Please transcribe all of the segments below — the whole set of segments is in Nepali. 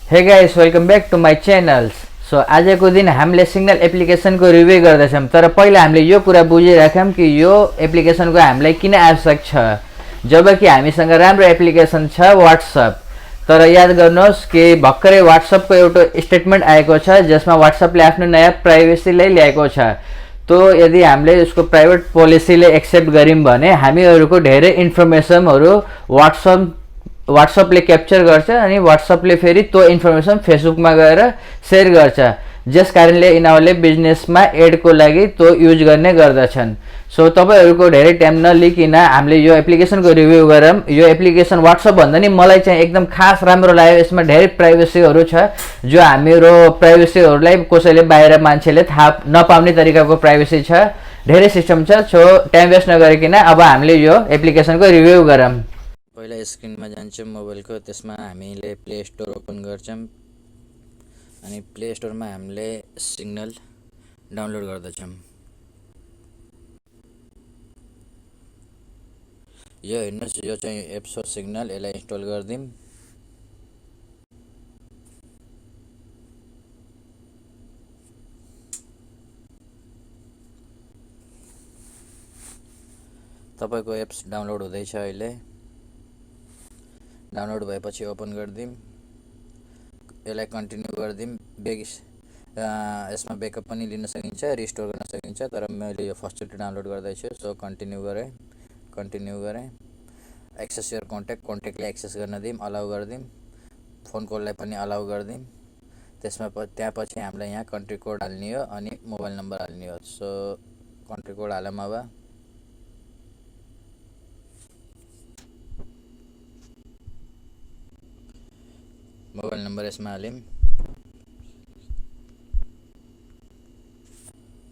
हे guys welcome back to my channels. So आजको दिन हामीले सिग्नल एप्लिकेसनको रिभ्यू गर्दैछौँ, तर पहिला हामीले यो कुरा बुझिराखौँ कि यो एप्लिकेसनको हामीलाई किन आवश्यक छ। जबकि हामीसँग राम्रो एप्लिकेसन छ वाट्सएप, तर याद गर्नुहोस् कि भर्खरै वाट्सएपको एउटा स्टेटमेन्ट आएको छ जसमा वाट्सएपले आफ्नो नयाँ प्राइभेसीलाई ल्याएको छ। तो यदि हामीले उसको प्राइभेट पोलिसीले एक्सेप्ट गऱ्यौँ भने हामीहरूको धेरै इन्फर्मेसनहरू वाट्सएपले क्याप्चर गर्छ अनि वाट्सएपले फेरि त्यो इन्फर्मेसन फेसबुकमा गएर सेयर गर्छ, जस कारणले यिनीहरूले बिजनेसमा एडको लागि त्यो युज गर्ने गर्दछन्। सो तपाईँहरूको धेरै टाइम नलिकन हामीले यो एप्लिकेसनको रिभ्यू गरौँ। यो एप्लिकेसन वाट्सएप भन्दा नि मलाई चाहिँ एकदम खास राम्रो लाग्यो। यसमा धेरै प्राइभेसीहरू छ जो हाम्रो प्राइभेसीहरूलाई कसैले बाहिर मान्छेले थाहा नपाउने तरिकाको प्राइभेसी छ, धेरै सिस्टम छ। सो टाइम वेस्ट नगरिकन अब हामीले यो एप्लिकेसनको रिभ्यू गरौँ। पहिला स्क्रिनमा जान्छौँ मोबाइलको, त्यसमा हामीले प्ले स्टोर ओपन गर्छौँ अनि प्ले स्टोरमा हामीले सिग्नल डाउनलोड गर्दछौँ। यो हेर्नुहोस्, यो चाहिँ एप्स हो सिग्नल, यसलाई इन्स्टल गरिदिउँ। तपाईँको एप्स डाउनलोड हुँदैछ। अहिले डाउनलोड भएपछि ओपन गरिदिउँ, यसलाई कन्टिन्यू गरिदिउँ। यसमा ब्याकअप पनि लिन सकिन्छ, रिस्टोर गर्न सकिन्छ, तर मैले यो फर्स्टचोटि डाउनलोड गर्दैछु। सो कन्टिन्यू गरेँ। एक्सेस योर कन्ट्याक्टलाई एक्सेस गर्न दिउँ, अलाउ गरिदिउँ। फोन कललाई पनि अलाउ गरिदिउँ। त्यहाँपछि हामीलाई यहाँ कन्ट्री कोड हाल्ने हो अनि मोबाइल नम्बर हाल्ने हो। सो कन्ट्री कोड हालौँ। अब मोबाइल नम्बर यसमा हाल्यौँ,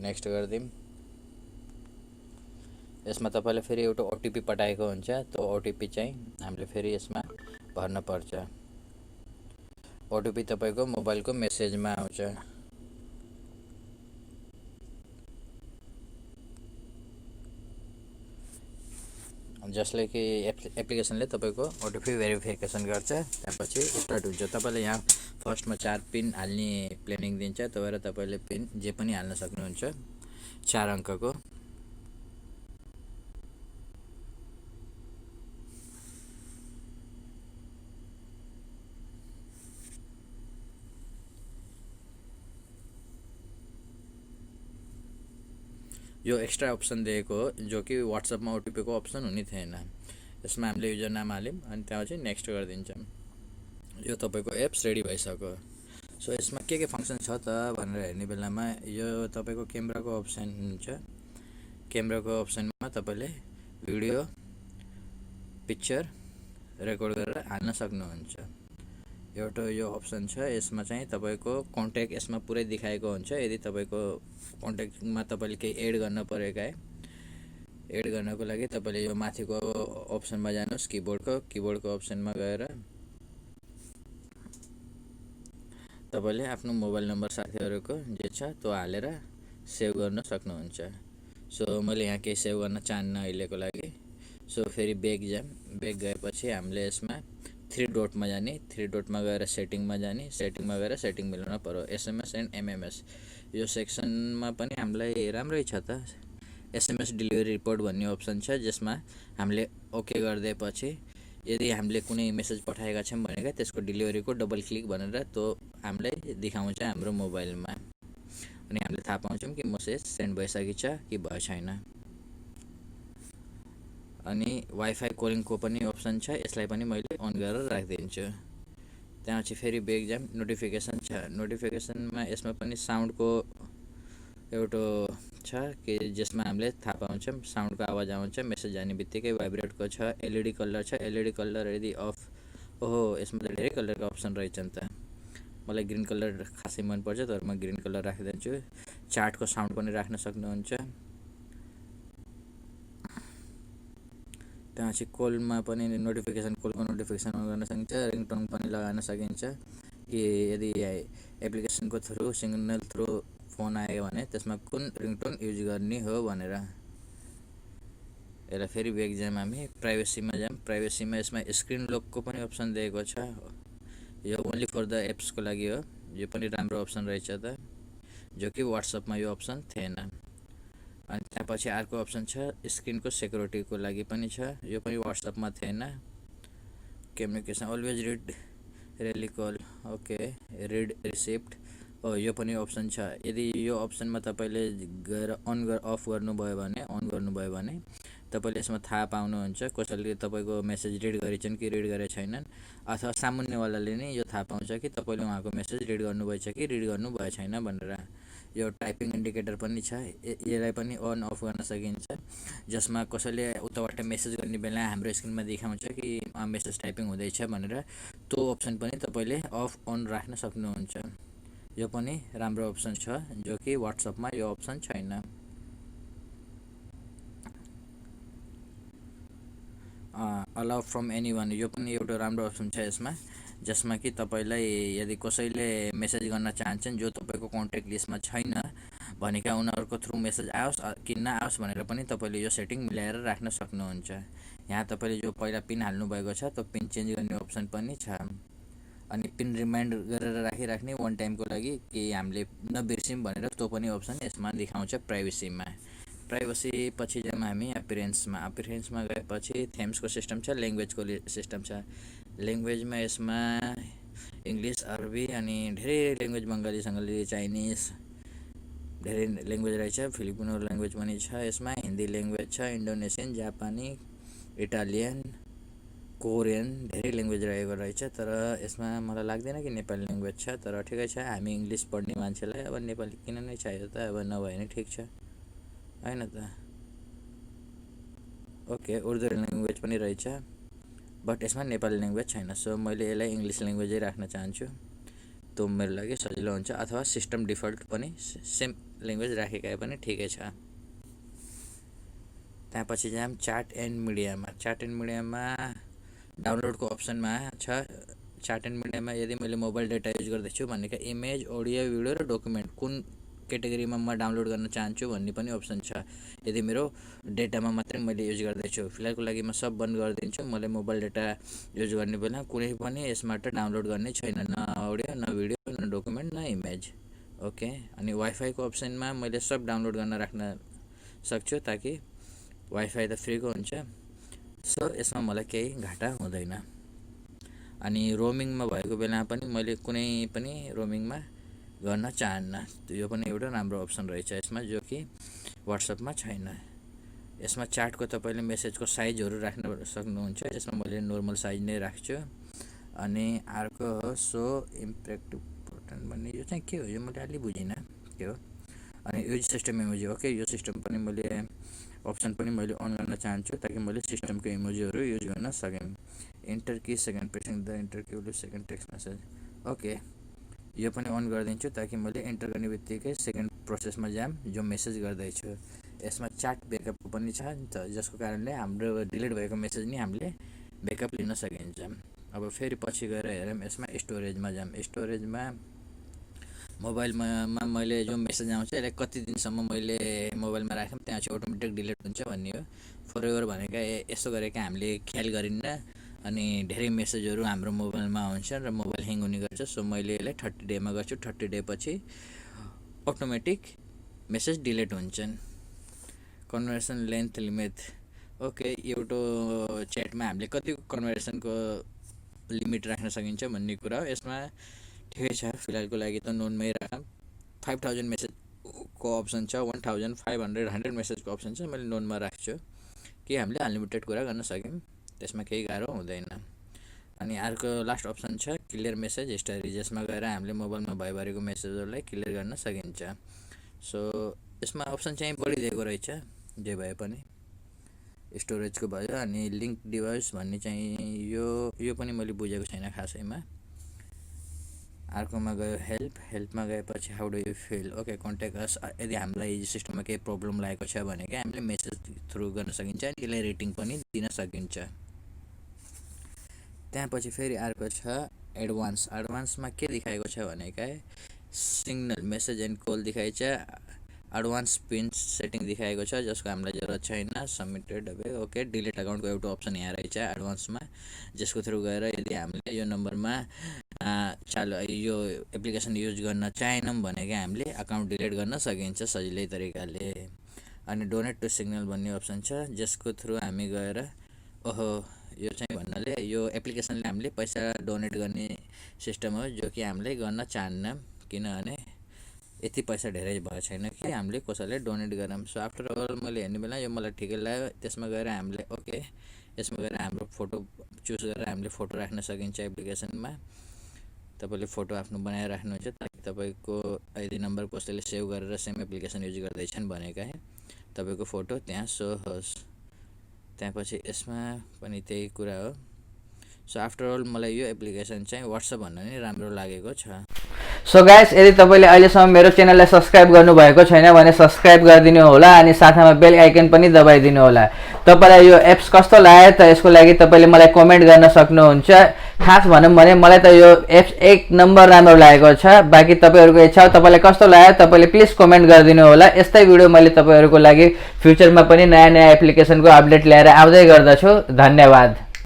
नेक्स्ट गरिदिउँ। यसमा तपाईँले फेरि एउटा ओटिपी पठाएको हुन्छ, त्यो ओटिपी चाहिँ हामीले फेरि यसमा भर्नुपर्छ। ओटिपी तपाईँको मोबाइलको मेसेजमा आउँछ। जसले कि एप्लिकेसनले तपाईँको ओटिपी भेरिफिकेसन गर्छ, त्यसपछि स्टार्ट हुन्छ। तपाईँले यहाँ फर्स्टमा 4 पिन हाल्ने प्लानिङ दिन्छ, त्यो भएर तपाईँले पिन जे पनि हाल्न सक्नुहुन्छ, 4 अङ्कको। यो एक्स्ट्रा अप्सन दिएको हो, जो कि वाट्सएपमा ओटिपीको अप्सन हुने थिएन। यसमा हामीले युजर नाम हाल्यौँ अनि त्यहाँपछि नेक्स्ट गरिदिन्छौँ। यो तपाईँको एप्स रेडी भइसक्यो। सो यसमा के फङ्सन छ त भनेर हेर्ने बेलामा यो तपाईँको क्यामेराको अप्सन हुन्छ। क्यामेराको अप्सनमा तपाईँले भिडियो, पिक्चर रेकर्ड गरेर हाल्न सक्नुहुन्छ। एउटा यो अप्सन छ, यसमा चाहिँ तपाईँको कन्ट्याक्ट यसमा पुरै देखाएको हुन्छ। यदि तपाईँको कन्ट्याक्टमा तपाईँले केही एड गर्न परेको एड गर्नको लागि तपाईँले यो माथिको अप्सनमा जानुहोस्, किबोर्डको अप्सनमा गएर तपाईँले आफ्नो मोबाइल नम्बर साथीहरूको जे छ त्यो हालेर सेभ गर्न सक्नुहुन्छ। सो मैले यहाँ केही सेभ गर्न चाहन्न अहिलेको लागि। सो फेरि ब्याक गएपछि हामीले यसमा 3 डटमा जाने, 3 डटमा गएर सेटिङमा जाने, सेटिङमा गएर सेटिङ मिलाउन पर्यो। एसएमएस एन्ड एमएमएस यो सेक्सनमा पनि हामीलाई राम्रै छ त। एसएमएस डेलिभरी रिपोर्ट भन्ने अप्सन छ, जसमा हामीले ओके गरिदिएपछि यदि हामीले कुनै मेसेज पठाएका छौँ भनेका त्यसको डेलिभरीको डबल क्लिक भनेर त्यो हामीलाई देखाउँछ हाम्रो मोबाइलमा, अनि हामीले थाहा पाउँछौँ कि मेसेज सेन्ड भइसकेको छ कि भयो छैन। अनि वाइफाई कलिङको पनि अप्सन छ, यसलाई पनि मैले अन गरेर राखिदिन्छु। त्यहाँपछि फेरि ब्याक जाम, नोटिफिकेसन छ। नोटिफिकेसनमा यसमा पनि साउन्डको एउटा छ कि जसमा हामीले थाहा पाउँछौँ, साउन्डको आवाज आउँछ, मेसेज जाने बित्तिकै भाइब्रेटको छ। एलइडी कलर छ, एलइडी कलर यदि अफ, ओहो यसमा त धेरै कलरको अप्सन रहेछन् त। मलाई ग्रिन कलर खासै मनपर्छ, तर म ग्रिन कलर राखिदिन्छु। चार्टको साउन्ड पनि राख्न सक्नुहुन्छ। त्यहाँपछि कलमा पनि कलको नोटिफिकेसन अन गर्न सकिन्छ। रिङटोन पनि लगाउन सकिन्छ कि यदि एप्लिकेसनको थ्रु, सिग्नल थ्रु फोन आयो भने त्यसमा कुन रिङटोन युज गर्ने हो भनेर। यसलाई फेरि ब्याक जाम, हामी प्राइभेसीमा जाम। प्राइभेसीमा यसमा स्क्रिन लकको पनि अप्सन दिएको छ। यो ओन्ली फर द एप्सको लागि हो। यो पनि राम्रो अप्सन रहेछ त, जो कि वाट्सएपमा यो अप्सन थिएन। अनि त्यसपछि अर्को अप्सन छ स्क्रिनको सेक्युरिटीको लागि पनि छ, यो पनि वाट्सएपमा थिएन। कम्युनिकेसन अलवेज रिड रेली कल, ओके, रिड रिसिप्ट, यो पनि अप्सन छ। यदि यो अप्सनमा तपाईँले गएर अफ गर्नुभयो भने तपाईँले यसमा थाहा पाउनुहुन्छ कसैले तपाईँको मेसेज रिड गरेछन् कि रिड गरेका छैनन्, अथवा सामुन्नेवालाले नै यो थाहा पाउँछ कि तपाईँले उहाँको मेसेज रिड गर्नुभएछ कि रिड गर्नुभएको छैन भनेर। यो टाइपिङ इन्डिकेटर पनि छ, यसलाई पनि अन अफ गर्न सकिन्छ, जसमा कसैले उताबाट मेसेज गर्ने बेला हाम्रो स्क्रिनमा देखाउँछ कि मेसेज टाइपिङ हुँदैछ भनेर। त्यो अप्सन पनि तपाईँले अफ अन राख्न सक्नुहुन्छ। यो पनि राम्रो अप्सन छ, जो कि वाट्सएपमा यो अप्सन छैन। अलाउ फ्रम एनी वान, यो पनि एउटा राम्रो अप्सन छ यसमा, जसमा कि तपाईँलाई यदि कसैले मेसेज गर्न चाहन्छन् जो तपाईँको कन्ट्याक्ट लिस्टमा छैन भनेका उनीहरूको थ्रु मेसेज आओस् कि नआओस् भनेर पनि तपाईँले यो सेटिङ मिलाएर राख्न सक्नुहुन्छ। यहाँ तपाईँले जो पहिला पिन हाल्नुभएको छ त्यो पिन चेन्ज गर्ने अप्सन पनि छ। अनि पिन रिमाइन्ड गरेर राखिराख्ने वान टाइमको लागि कि हामीले नबिर्स्यौँ भनेर त्यो पनि अप्सन यसमा देखाउँछ प्राइभेसीमा। प्राइभेसी पछि जाउँ हामी अपियरेन्समा गएपछि थेम्सको सिस्टम छ, ल्याङ्ग्वेजको सिस्टम छ। ल्याङ्ग्वेजमा यसमा इङ्ग्लिस, अरबी अनि धेरै ल्याङ्ग्वेज, बङ्गाली सङ्गाली चाइनिज धेरै ल्याङ्ग्वेज रहेछ। फिलिपिनो ल्याङ्ग्वेज पनि छ यसमा, हिन्दी ल्याङ्ग्वेज छ, इन्डोनेसियन, जापानी, इटालियन, कोरियन धेरै ल्याङ्ग्वेज रहेको रहेछ। तर यसमा मलाई लाग्दैन कि नेपाली ल्याङ्ग्वेज छ, तर ठिकै छ, हामी इङ्ग्लिस पढ्ने मान्छेलाई अब नेपाली किन नै चाहियो त, अब नभए नि ठिक छ होइन त। ओके, उर्दू ल्याङ्ग्वेज पनि रहेछ, बट यसमा नेपाली ल्याङ्ग्वेज छैन। सो मैले यसलाई इङ्ग्लिस ल्याङ्ग्वेजै राख्न चाहन्छु, त्यो मेरो लागि सजिलो हुन्छ। अथवा सिस्टम डिफल्ट पनि सेम ल्याङ्ग्वेज राखेका पनि ठिकै छ। त्यसपछि जाम च्याट एन्ड मिडियामा। च्याट एन्ड मिडियामा डाउनलोडको अप्सनमा छ। च्याट एन्ड मिडियामा यदि मैले मोबाइल डेटा युज गर्दैछु भनेका इमेज, अडियो, भिडियो र डकुमेन्ट कुन क्याटेगोरीमा म डाउनलोड गर्न चाहन्छु भन्ने पनि अप्सन छ। यदि मेरो डेटामा मात्रै मैले युज गर्दैछु, फिलहालको लागि म सब बन्द गरिदिन्छु। मलाई मोबाइल डेटा युज गर्ने बेला कुनै पनि यसबाट डाउनलोड गर्ने छैन, न अडियो, न भिडियो, न डकुमेन्ट, न इमेज। ओके, अनि वाइफाईको अप्सनमा मैले सब डाउनलोड गर्न राख्न सक्छु, ताकि वाइफाई त फ्रीको हुन्छ। सो यसमा मलाई केही घाटा हुँदैन। अनि रोमिङमा भएको बेला पनि मैले कुनै पनि रोमिङमा गर्न चाहन्न। यो पनि एउटा राम्रो अप्सन रहेछ यसमा, जो कि वाट्सएपमा छैन। यसमा च्याटको तपाईँले मेसेजको साइजहरू राख्न सक्नुहुन्छ। यसमा मैले नर्मल साइज नै राख्छु। अनि अर्को हो सो इम्प्याक्टिभ बटन भन्ने, यो चाहिँ के हो, यो मैले अलि बुझिनँ के हो। अनि युज सिस्टम इमोजी, ओके, यो सिस्टम पनि मैले अप्सन पनि मैले अन गर्न चाहन्छु, ताकि मैले सिस्टमको इमोजीहरू युज गर्न सकेँ। Enter key second pressing the enter key will second text message, okay, यो पनि अन गरिदिन्छु, ताकि मैले इन्टर गर्ने बित्तिकै सेकेन्ड प्रोसेसमा जाम जो मेसेज गर्दैछु। यसमा च्याट ब्याकअप पनि छ, जसको कारणले हाम्रो डिलिट भएको मेसेज नि हामीले ब्याकअप लिन सकिन्छ। अब फेरि पछि गएर हेरौँ, यसमा स्टोरेजमा जाम। स्टोरेजमा मोबाइलमा मैले जो मेसेज आउँछ यसलाई कति दिनसम्म मैले मोबाइलमा राख्यौँ त्यहाँ चाहिँ अटोमेटिक डिलिट हुन्छ भन्ने हो। फरएभर भनेका यसो गरेका हामीले ख्याल गरिन्न, अनि धेरै मेसेजहरू हाम्रो मोबाइलमा आउँछ र मोबाइल ह्याङ हुने गर्छ। सो मैले यसलाई 30 डेमा गर्छु। 30 डे पछि अटोमेटिक मेसेज डिलिट हुन्छन्। कन्भर्सेसन लेन्थ लिमिट, ओके, एउटा च्याटमा हामीले कति कन्भर्सेसनको लिमिट राख्न सकिन्छ भन्ने कुरा हो। यसमा ठिकै छ, फिलहालको लागि त नोनमै राखौँ। 5000 मेसेजको अप्सन छ, 1500, 100 मेसेजको अप्सन छ। मैले नोनमा राख्छु कि हामीले अनलिमिटेड कुरा गर्न सक्यौँ, त्यसमा केही गाह्रो हुँदैन। अनि अर्को लास्ट अप्सन छ क्लियर मेसेज हिस्टरी, जसमा गएर हामीले मोबाइलमा भइरहेको मेसेजहरूलाई क्लियर गर्न सकिन्छ। सो यसमा अप्सन चाहिँ बढिदिएको रहेछ, जे भए पनि। स्टोरेजको भयो, अनि लिङ्क डिभाइस भन्ने चाहिँ यो पनि मैले बुझेको छैन खासैमा। अर्कोमा गयो हेल्पमा गएपछि how do you feel, okay, contact us. यदि हामीलाई सिस्टममा केही प्रब्लम लागेको छ भने हामीले मेसेज थ्रु गर्न सकिन्छ, अनि यसलाई रेटिङ पनि दिन सकिन्छ। त्यहाँपछि फेरि अर्को छ एडभान्समा के देखाएको छ भनेका सिग्नल, मेसेज एन्ड कल देखाइछ। एडभान्स पिन सेटिङ देखाएको छ, जसको हामीलाई जरुरत छैन। सबमिटेड अब ओके। डिलिट अकाउन्टको एउटा अप्सन यहाँ रहेछ एडभान्समा, जसको थ्रु गएर यदि हामीले यो नम्बरमा चालु यो एप्लिकेसन युज गर्न चाहेनौँ भने क्या हामीले अकाउन्ट डिलिट गर्न सकिन्छ सजिलै तरिकाले। अनि डोनेट टु सिग्नल भन्ने अप्सन छ जसको थ्रु हामी गएर ओहो यो चाहिँ भन्नाले यो एप्लिकेसनले हामीले पैसा डोनेट गर्ने सिस्टम हो जो कि हामीले गर्न चाहन्न किनभने यति पैसा धेरै भएको छैन कि हामीले कसैलाई डोनेट गरौँ। सो आफ्टर अल मैले हेर्ने बेला यो मलाई ठिकै लाग्यो। त्यसमा गएर हामीले ओके यसमा गएर हाम्रो फोटो चुज गरेर हामीले फोटो राख्न सकिन्छ एप्लिकेसनमा। तपाईँले फोटो आफ्नो बनाएर राख्नुहुन्छ ताकि तपाईँको आइडी नम्बर कसैले सेभ गरेर सेम एप्लिकेसन युज गर्दैछन् भनेका तपाईँको फोटो त्यहाँ सो होस्। त्यसपछि यसमा पनि त्यही कुरा हो। सो आफ्टर अल मलाई यो एप्लिकेसन चाहिँ व्हाट्सएप भन्दा नि राम्रो लागेको छ। सो गाइस यदि तपाईँले अहिलेसम्म मेरो च्यानललाई सब्सक्राइब गर्नुभएको छैन भने सब्सक्राइब गरिदिनु होला अनि साथमा बेल आइकन पनि दबाइदिनु होला। तपाईँलाई यो एप्स कस्तो लाग्यो त यसको लागि तपाईँले मलाई कमेन्ट गर्न सक्नुहुन्छ। खास भनौँ भने मलाई त यो एप्स 1 नम्बर राम्रो लागेको छ। बाँकी तपाईँहरूको इच्छा हो तपाईँलाई कस्तो लाग्यो तपाईँले प्लिज कमेन्ट गरिदिनु होला। यस्तै भिडियो मैले तपाईँहरूको लागि फ्युचरमा पनि नयाँ नयाँ एप्लिकेसनको अपडेट ल्याएर आउँदै गर्दछु। धन्यवाद।